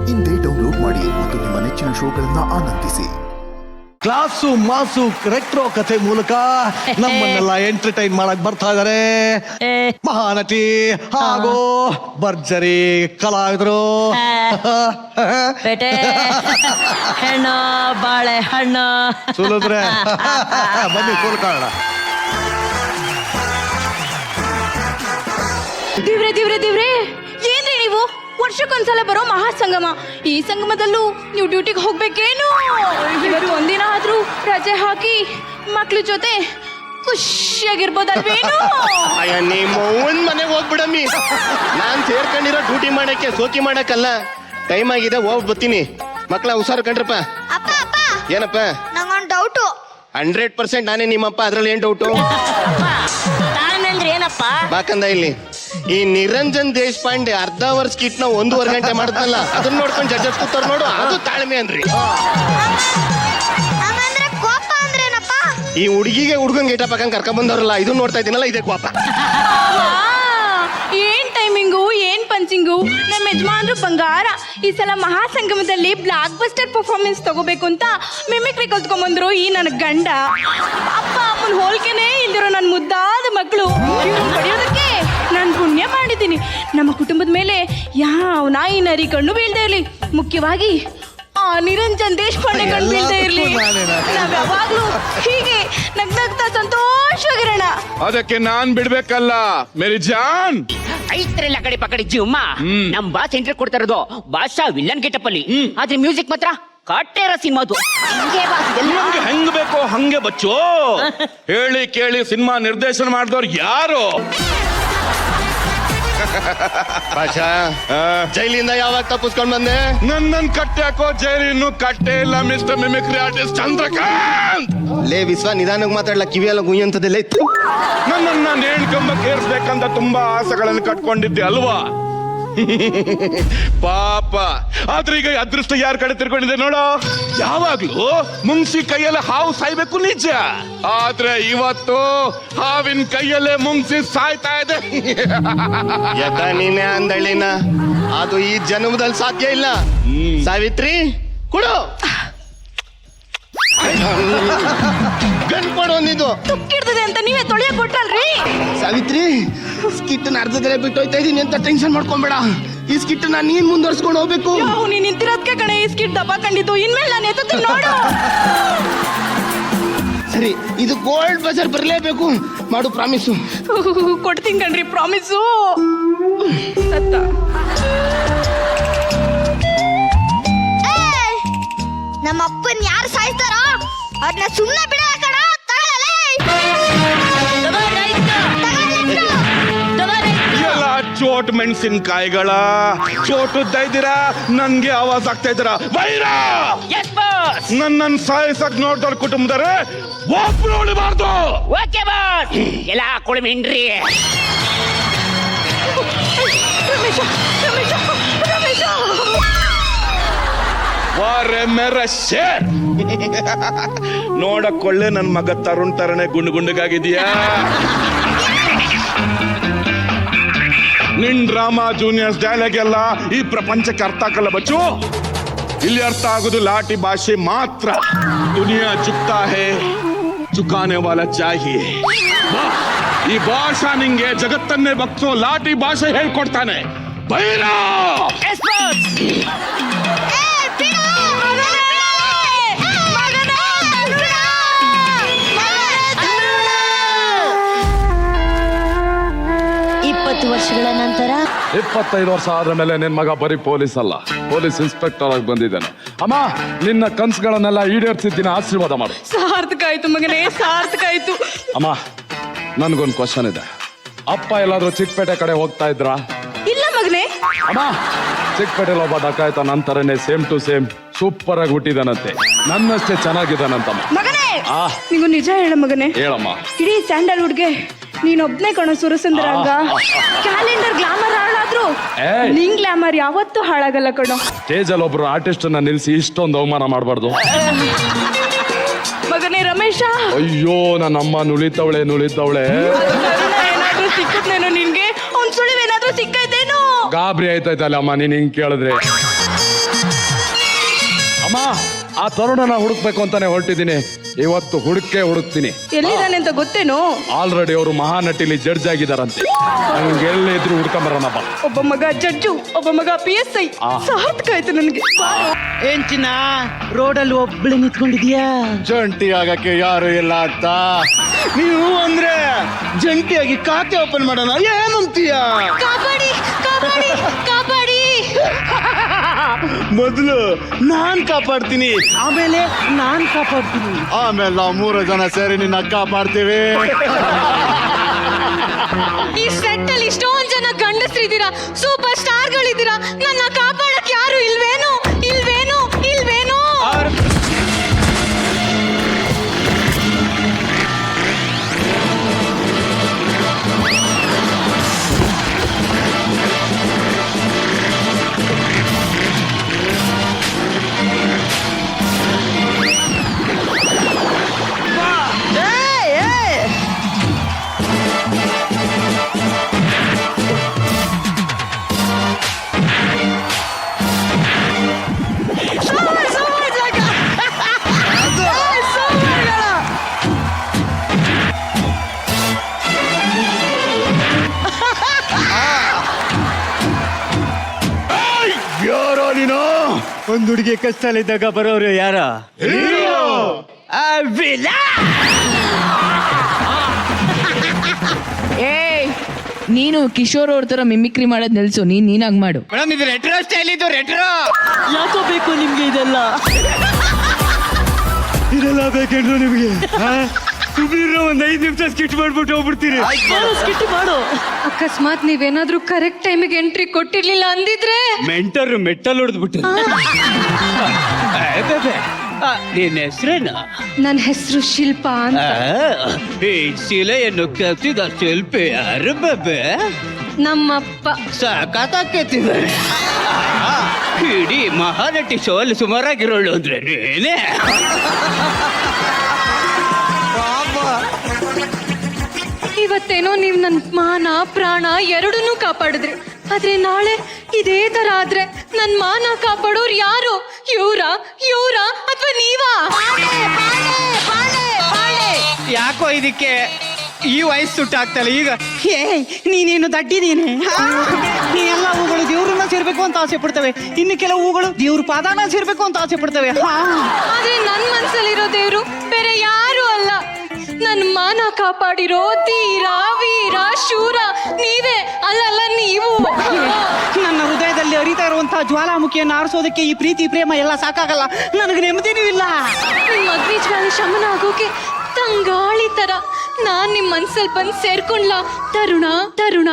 ಇಂದೇ ಡೌನ್ಲೋಡ್ ಮಾಡಿ ಮತ್ತು ನಿಮ್ಮ ನೆಚ್ಚಿನ ಶೋಗಳನ್ನ ಆನಂದಿಸಿ. ಕ್ಲಾಸು ಮಾಸು ರೆಟ್ರೋ ಕಥೆ ಮೂಲಕ ನಮ್ಮನ್ನೆಲ್ಲ ಎಂಟರ್ಟೈನ್ ಮಾಡಕ್ ಬರ್ತಾ ಇದಾರೆ ಮಹಾನಟಿ ಹಾಗೂ ಭರ್ಜರಿ ಕಲಾವಿದರು ಹೆಣ್ಣು ಬಾಳೆ ಹಣ್ಣು ಸುಲಿದ್ರೆ ಬನ್ನಿ ಕೂಲ್ಕೊಳ್ಳೋಣ. ದೇವ್ರೆ ದೇವ್ರೆ ದೇವ್ರೆ, ಏನ್ರಿ ನೀವು ವರ್ಷಕ್ಕೊಂದ್ಸಲ ಬರೋ ಮಹಾಸಂಗಮ, ಈ ಸಂಗಮದಲ್ಲೂ ನೀವು ಡ್ಯೂಟಿಗೆ ಹೋಗ್ಬೇಕೇನು? ಇವತ್ತು ಒಂದಿನ ಆದ್ರೂ ರಜೆ ಹಾಕಿ ಮಕ್ಳ ಜೊತೆ ಖುಷಿಯಾಗಿರ್ಬೋದಲ್ವೇನು? ಅಯ್ಯ ನಿಮ್ಮ ಒಂದ್ ಮನೆಗೆ ಹೋಗ್ಬಿಡಮ್ಮಿ. ನಾನ್ ಸೇರ್ಕೊಂಡಿರೋ ಡ್ಯೂಟಿ ಮಾಡಕ್ಕೆ ಸೋಕಿ ಮಾಡಕ್ಕಲ್ಲ. ಟೈಮ್ ಆಗಿದೆ, ಹೋಗ್ ಬರ್ತೀನಿ. ಮಕ್ಳ ಹುಷಾರು ಕಂಡ್ರಪ್ಪ. ಅಪ್ಪ ಅಪ್ಪ, ಏನಪ್ಪ? ನಂಗೊಂದು ಡೌಟು. 100% ನಾನೇ ನಿಮ್ಮಪ್ಪ, ಅದ್ರಲ್ಲಿ ಏನ್ ಡೌಟು? ನಾನಂದ್ರೆ ಏನಪ್ಪ? ಬಾಕಂದ ಇಲ್ಲಿ ಈ ನಿರಂಜನ್ ದೇಶಪಾಂಡೆ ಅರ್ಧ ಅವರ್ ಸ್ಕಿಟ್ ನ 1.5 ಗಂಟೆ ಮಾಡ್ತಲ್ಲ, ಅದನ್ನ ನೋಡ್ಕೊಂಡು ಜಡ್ಜಸ್ ಕೂತಾರ ನೋಡು, ಅದು ತಾಳ್ಮೆ ಅನ್ರಿ. ಹಂಗಂದ್ರೆ ಕೋಪ ಅಂದ್ರೇನಪ್ಪ? ಈ ಹುಡುಗಿಗೆ ಹುಡುಗನ್ ಗೇಟ ಪಕ್ಕಂಗ್ ಕರ್ಕೊಂಡ್ ಬಂದವ್ರಲ್ಲ, ಇದನ್ನ ನೋಡ್ತಾ ಇದೀನಲ್ಲ, ಇದೇ ಕೋಪ. ಏನ್ ಟೈಮಿಂಗು, ಏನ್ ಪಂಚಿಂಗು, ನಮ್ಮ ಯಜಮಾನ್ರು ಬಂಗಾರ. ಈ ಸಲ ಮಹಾಸಂಗಮದಲ್ಲಿ ಬ್ಲಾಕ್ ಬಸ್ಟರ್ ಪರ್ಫಾರ್ಮೆನ್ಸ್ ತಗೋಬೇಕು ಅಂತ ಮಿಮಿಕ್ರಿ ಕಲ್ತ್ಕೊಂಡ್ಬಂದ್ರು ಈ ನನ್ನ ಗಂಡ. ಅಪ್ಪ ಅಮ್ಮನ ಹೋಲ್ಕೆನೇ ಇಲ್ದಿರೋ ನನ್ನ ಮುದ್ದಾದ ಮಕ್ಕಳು ಪಡೆಯೋದಕ್ಕೆ ನಾನು ಪುಣ್ಯ ಮಾಡಿದ್ದೀನಿ. ನಮ್ಮ ಕುಟುಂಬದ ಮೇಲೆ ಯಾವ ನಾಯಿ ನರಿ ಕಣ್ಣು ಬೀಳ್ದೇ ಇರ್ಲಿ, ಮುಖ್ಯವಾಗಿ ಆ ನಿರಂಜನ್ ದೇಶಪಾಂಡೆ ಕಣ್ಣು ಬೀಳ್ದೇ ಇರ್ಲಿ. ನಾವ್ ಯಾವಾಗ್ಲೂ ಹೀಗೆ ನಗ್ನಗ್ತಾ ಸಂತೋಷವಾಗಿರೋಣ. ಅದಕ್ಕೆ ನಾನ್ ಬಿಡ್ಬೇಕಲ್ಲ ಮೇರಿ ಜಾನ್. ಐತ್ರಲ್ಲ ಕಡೆ ಪಕಡಿ ಜೀವಮ್ಮ. ನಮ್ ಬಾಸ್ ಎಂಟ್ರಿ ಕೊಡ್ತಾ ಇರೋದು ಬಾಷಾ ವಿಲ್ಲನ್ ಗೆಟಪ್ ಅಲ್ಲಿ, ಆದ್ರೆ ಮ್ಯೂಸಿಕ್ ಮಾತ್ರ ಕಾಟೇರ ಸಿನಿಮಾದು. ನಮ್ಗೆ ಹೆಂಗ್ ಬೇಕೋ ಹಂಗೆ ಬಚ್ಚು. ಹೇಳಿ ಕೇಳಿ ಸಿನಿಮಾ ನಿರ್ದೇಶನ ಮಾಡಿದವ್ರು ಯಾರು? ಭಾಷಾ, ಜೈಲಿಂದ ಯಾವಾಗ ತಪ್ಪಿಸ್ಕೊಂಡ್ ಬಂದೆ? ನನ್ನನ್ ಕಟ್ಟೆ ಹಾಕೋ ಜೈಲಿನ್ನು ಕಟ್ಟೆ ಇಲ್ಲ ಮಿಸ್ಟರ್ ಮಿಮಿಕ್ರಿ ಆರ್ಟಿಸ್ಟ್ ಚಂದ್ರಕಾಂತ್. ಲೇ ವಿಶ್ವ, ನಿಧಾನಕ್ಕೆ ಮಾತಾಡ್ಲ, ಕಿವಿಯೆಲ್ಲ ಗುಯ್ಯಂತದೆಲ್ಲ ಇತ್ತು. ನನ್ನನ್ನ ನೇಣ್ಕಂಬಕ್ಕೆ ಏರ್ಸ್ಬೇಕಂತ ತುಂಬಾ ಆಸೆಗಳನ್ನು ಕಟ್ಕೊಂಡಿದ್ದೆ ಅಲ್ವಾ? ಪಾಪ, ಆದ್ರೆ ಈಗ ಅದೃಷ್ಟ ಯಾರ ಕಡೆ ತಿರ್ಕೊಂಡಿದೆ ನೋಡೋ. ಯಾವಾಗ್ಲೂ ಮುಂಗ್ಸಿ ಕೈಯಲ್ಲೇ ಹಾವು ಸಾಯ್ಬೇಕು ನಿಜ, ಆದ್ರೆ ಇವತ್ತು ಹಾವಿನ ಕೈಯಲ್ಲೇ ಮುಂಗ್ಸಿ ಸಾಯ್ತಾ ಇದೆ. ಯದ ನೀನೆ ಅಂದಳಿನ, ಅದು ಈ ಜನ್ಮದಲ್ಲಿ ಸಾಧ್ಯ ಇಲ್ಲ. ಸಾವಿತ್ರಿ ಕೊಡು ಗಂಟ್ಪಾಡು ಒಂದಿದ್ದು ತುಕ್ಕಿಡ್ತದೆ ಅಂತ ನೀವೇ ತೊಳೆಯ ಕೊಟ್ಟಲ್ರಿ. ಸಾವಿತ್ರಿ, ಸ್ಕಿಟ್ ಅರ್ಧದಲ್ಲೇ ಬಿಟ್ಟು ಹೋಯ್ತಾ ಇದೀನಿ ಅಂತ ಟೆನ್ಷನ್ ಮಾಡ್ಕೊಂಬೇಡ. ಈ ಸ್ಕಿಟ್ ನೀನ್ ಮುಂದುವರ್ಸ್ಕೊಂಡು ಹೋಗ್ಬೇಕು. ನೀನ್ ನಿಂತಿರೋದಕ್ಕೆ ಕಣೆ ಈ ಸ್ಕಿಟ್ ದಬ್ಬ ಕಂಡಿದ್ದು. ಇನ್ಮೇಲೆ ನಾನು ಎತ್ತ ನೋಡು. ಸರಿ, ಇದು ಗೋಲ್ಡ್ ಬಜಾರ್ ಬರ್ಲೇಬೇಕು. ಮಾಡು ಪ್ರಾಮಿಸು. ಕೊಡ್ತೀನಿ ಕಣ್ರಿ ಪ್ರಾಮಿಸು. ಸತ್ತ ನಮ್ಮ ಅಪ್ಪನ್ ಯಾರು ಸಾಯ್ತಾರೋ ಅದನ್ನ ಸುಮ್ಮನೆ ಬಿಡ ಕಣ. ಎಲ್ಲ ಚೋಟ್ ಮೆಣಸಿನ್ಕಾಯಿಗಳ ಚೋಟುದ್ದ ಇದ್ದೀರಾ, ನನ್ಗೆ ಆವಾಜ್ ಆಗ್ತಾ ಇದ್ದೀರಾ. ವೈರ ನನ್ನನ್ ಸಾಯಿಸಕ್ ನೋಡ್ದವ್ರ ಕುಟುಂಬದವ್ರೆ ಒಬ್ರು ಉಳಿಬಾರ್ದು. ಓಕೆ ಬಾಸ್, ಎಲ್ಲ ಕೊಡಿ ಮಿಂಡ್ರಿ. ರಮೇಶ ರಮೇಶ ರಮೇಶ, ವಾರೆ ಮೇರ ಶೇರ್. ನೋಡಕೊಳ್ಳೆ ನನ್ ಮಗ ತರುಣ್ ತರನೆ ಗುಂಡು ಗುಂಡಗಾಗಿದೀಯಾ? ನಿನ್ ಡ್ರಾಮಾ ಜೂನಿಯರ್ಸ್ ಡೈಲಾಗ್ ಎಲ್ಲ ಈ ಪ್ರಪಂಚಕ್ಕೆ ಅರ್ಥ ಆಗಲ್ಲ ಬಚ್ಚು. ಇಲ್ಲಿ ಅರ್ಥ ಆಗೋದು ಲಾಟಿ ಭಾಷೆ ಮಾತ್ರ. ದುನಿಯಾ ಜುಕ್ತಾ ಹೇ, ಚುಕಾನೆ ವಾಲ ಚಾಹಿಯೇ. ಈ ಭಾಷಾ ನಿಂಗೆ ಜಗತ್ತನ್ನೇ ಬಗ್ಸೋ ಲಾಟಿ ಭಾಷೆ ಹೇಳ್ಕೊಡ್ತಾನೆ. ಬೈರ ವರ್ಷಗಳ ನಂತರ 25 ವರ್ಷ ಆದ ಮೇಲೆ ನಿನ್ ಮಗ ಬರೀ ಪೊಲೀಸ್ ಅಲ್ಲ, ಪೊಲೀಸ್ ಇನ್ಸ್ಪೆಕ್ಟರ್ ಆಗಿ ಬಂದಿದ್ದಾನೆ. ಅಮ್ಮ, ನಿನ್ನ ಕನ್ಸುಗಳನ್ನೆಲ್ಲ ಈಡೇರಿಸಿದ್ದೀನಿ, ಆಶೀರ್ವಾದ ಮಾಡು. ಸಾರ್ಥಕ ಆಯ್ತು ಮಗನೇ, ಸಾರ್ಥಕ ಆಯ್ತು. ಅಮ್ಮ, ನನ್ಗೊಂದು ಕ್ವಶನ್ ಇದೆ. ಅಪ್ಪ ಎಲ್ಲಾದ್ರೂ ಚಿಕ್ಕಪೇಟೆ ಕಡೆ ಹೋಗ್ತಾ ಇದ್ರಾ? ಇಲ್ಲ ಮಗನೇ. ಅಮ್ಮ, ಚಿಕ್ಕಪೇಟೆಲ್ ಒಬ್ಬ ಡಕಾಯ್ತ ನಂತರನೇ ಸೇಮ್ ಟು ಸೇಮ್ ಸೂಪರ್ ಆಗಿ ಹುಟ್ಟಿದಾನಂತೆ, ನನ್ನಷ್ಟೇ ಚೆನ್ನಾಗಿದ್ದಾನಂತಮ್ಮ. ಮಗನೇ, ನೀವು ನಿಜ ಹೇಳ ಮಗನೇ. ಹೇಳಮ್ಮ. ಇಡೀ ಸ್ಯಾಂಡಲ್ವುಡ್ಗೆ ನೀನೊಬ್ನೇ ಕಣೋ ಸುರಸುಂದರ ಅಂಗ. ಕ್ಯಾಲೆಂಡರ್ ಗ್ಲಾಮರ್ ಹಾಳಾದ್ರು ನಿಂಗ್ ಗ್ಲಾಮರ್ ಯಾವತ್ತೂ ಹಾಳಾಗಲ್ಲ ಕಣೋ. ಸ್ಟೇಜಲ್ಲಿ ಒಬ್ರು ಆರ್ಟಿಸ್ಟ್ ಅನ್ನ ನಿಲ್ಸಿ ಇಷ್ಟೊಂದು ಅವಮಾನ ಮಾಡಬಾರ್ದು ಮಗನೇ ರಮೇಶ. ಅಯ್ಯೋ, ನನ್ನಮ್ಮ ನುಳಿತವಳೆ. ಏನಾದ್ರೂ ಸಿಕ್ಕುತ್ತೇನೋ ನಿನ್ಗೆ? ಅವ್ನ್ ಸುಳಿವೇನಾದ್ರೂ ಸಿಕ್ಕೈತೇನೋ? ಗಾಬರಿ ಆಯ್ತಾಯ್ತಲ್ಲ ಅಮ್ಮ ನೀನ್ ಹಿಂಗ್ ಕೇಳಿದ್ರೆ. ಅಮ್ಮ ಆ ತರುಣನ ಹುಡುಕ್ಬೇಕು ಅಂತಾನೆ ಹೊರಟಿದ್ದೀನಿ. ಇವತ್ತು ಹುಡುಕ್ತೀನಿ. ಎಲ್ಲಿದ್ದಾನೆ ಅಂತ ಗೊತ್ತೇನೋ? ಆಲ್ರೆಡಿ ಅವರು ಮಹಾನಟಿಲಿ ಜಡ್ಜ್ ಆಗಿದಾರಂತೆ. ನಂಗೆ ಎಲ್ಲಿದ್ರು ಹುಡ್ಕೊಂಬರೋಣಪ್ಪ. ಒಬ್ಬ ಮಗ ಜಡ್ಜು, ಒಬ್ಬ ಮಗ PSI. ಸಾರ್ಥಕ ಆಯ್ತು ನನಗೆ. ಏನ್ ಚಿನ್ನ ರೋಡಲ್ಲಿ ಒಬ್ಬಳೆ ನಿಂತ್ಕೊಂಡಿದ್ಯಾ? ಜಂಟಿ ಆಗಕ್ಕೆ ಯಾರು ಇಲ್ಲ ಅಂತ ನೀವು ಅಂದ್ರೆ ಜಂಟಿಯಾಗಿ ಖಾತೆ ಓಪನ್ ಮಾಡೋಣ ಏನಂತೀಯ? ಕಾಪಾಡಿ ಕಾಪಾಡಿ ಕಾಪಾಡಿ. ಮೊದಲು ನಾನ್ ಕಾಪಾಡ್ತೀನಿ, ಆಮೇಲೆ ನಾನ್ ಕಾಪಾಡ್ತೀನಿ. ಆಮೇಲೆ ನಾವು 3 ಜನ ಸೇರಿ ನಿನ್ನ ಕಾಪಾಡ್ತೀವಿ. ಈ ಸೆಟ್ ಅಲ್ಲಿ ಇಷ್ಟೊಂದ್ ಜನ ಗಂಡಸ್ರಿದ್ದೀರಾ, ಸೂಪರ್ ಸ್ಟಾರ್ಗಳಿದ್ದೀರಾ, ನನ್ನ ಕಾಪಾಡಕ್ ಯಾರು ಇಲ್ವೇನು? ಇಲ್ವೇನು? ಇಲ್ವೇನು? ಯಾರೋ ನೀನು? ಒಂದ್ ಹುಡುಗಿ ಕಷ್ಟದಲ್ಲಿದ್ದಾಗ ಬರೋರು ಯಾರ? ಏಯ್ ನೀನು ಕಿಶೋರ್ ಅವ್ರ ತರ ಮಿಮಿಕ್ರಿ ಮಾಡೋದ್ ನಿಲ್ಸು. ನೀನಾಗ್ ಮಾಡು. ಮೇಡಮ್ ಇದು ರೆಟ್ರೋ ಸ್ಟೈಲ್, ಇದು ರೆಟ್ರೋ. ಯಾಕೋ ಬೇಕು ನಿಮ್ಗೆ ಇದೆಲ್ಲ? ಇದೆಲ್ಲ ಬೇಕೇನ್ರು ನಿಮ್ಗೆ? ಸುಬೀರ್ ಒಂದ್ 5 ನಿಮಿಷ ಸ್ಕಿಟ್ ಮಾಡ್ಬಿಟ್ಟು ಹೋಗ್ಬಿಡ್ತೀರಿ. ಸ್ಕಿಟ್ ಮಾಡು. ಅಕಸ್ಮಾತ್ ನೀವೇನಾದ್ರೂ ಕರೆಕ್ಟ್ ಟೈಮಿಗೆ ಎಂಟ್ರಿ ಕೊಟ್ಟಿರ್ಲಿಲ್ಲ ಅಂದಿದ್ರೆ ಮೆಂಟರ್ ಮೆಟ್ಟಲ್ ಹೊಡೆದ್ಬಿಟ್ಟು. ನಿನ್ನ ಹೆಸರೇನು? ನನ್ನ ಹೆಸರು ಶಿಲ್ಪಾ ಅಂತ. ಈ ಶಿಲೆಯನ್ನು ಕಸಿದ ಶಿಲ್ಪಿ ಯಾರು ಬಾಬೆ? ನಮ್ಮಪ್ಪ. ಸಾಕಾಕೈತಿವೆ. ಇಡೀ ಮಹಾನಟಿ ಶೋಲ್ಲಿ ಸುಮಾರಾಗಿರೋಳು ಅಂದ್ರೆ ನೀನೇ. ಇವತ್ತೇನೋ ನೀವ್ ನನ್ ಮಾನ ಪ್ರಾಣ ಎರಡನ್ನೂ ಕಾಪಾಡಿದ್ರಿ, ಆದ್ರೆ ನಾಳೆ ಇದೇ ತರ ಆದ್ರೆ ನನ್ ಮಾನ ಕಾಪಾಡೋರು ಯಾರು? ಇವ್ರಾ ಅಥವಾ ನೀವಾ? ಯಾಕೋ ಇದಕ್ಕೆ ಈ ವಯಸ್ಸು ಸುಟ್ಟಾಗ್ತಲ್ಲ ಈಗ. ನೀನೇನು ದಡ್ಡಿದೀನಿ. ನೀ ಎಲ್ಲ ಹೂಗಳು ದೇವ್ರನ್ನ ಸೇರ್ಬೇಕು ಅಂತ ಆಸೆ ಪಡ್ತವೆ, ಇನ್ನು ಕೆಲವು ಹೂಗಳು ದೇವ್ರ ಪಾದಾನ ಸೇರ್ಬೇಕು ಅಂತ ಆಸೆ ಪಡ್ತವೆ. ಆದ್ರೆ ನನ್ ಮನ್ಸಲ್ಲಿರೋ ದೇವ್ರು ಬೇರೆ ಯಾರು ಅಲ್ಲ, ನನ್ ಮಾನ ಕಾಪಾಡಿರೋ ಧೀರ ವೀರ ಶೂರ ನೀವೇ. ಅಲ್ಲಲ್ಲ ನೀವು. ನನ್ನ ಹೃದಯದಲ್ಲಿ ಅರಿತಾ ಇರುವಂತಹ ಜ್ವಾಲಾಮುಖಿಯನ್ನು ಆರಿಸೋದಕ್ಕೆ ಈ ಪ್ರೀತಿ ಪ್ರೇಮ ಎಲ್ಲ ಸಾಕಾಗಲ್ಲ. ನನಗೆ ನೆಮ್ಮದಿನೂ ಇಲ್ಲ. ನಿಮ್ ಅಗ್ನಿಜ್ವಾಲೆ ಶಮನ ಆಗೋಕೆ ತಂಗಾಳಿ ತರ ನಾನ್ ನಿಮ್ ಮನ್ಸಲ್ಲಿ ಬಂದ್ ಸೇರ್ಕೊಂಡ್ಲಾ ತರುಣ?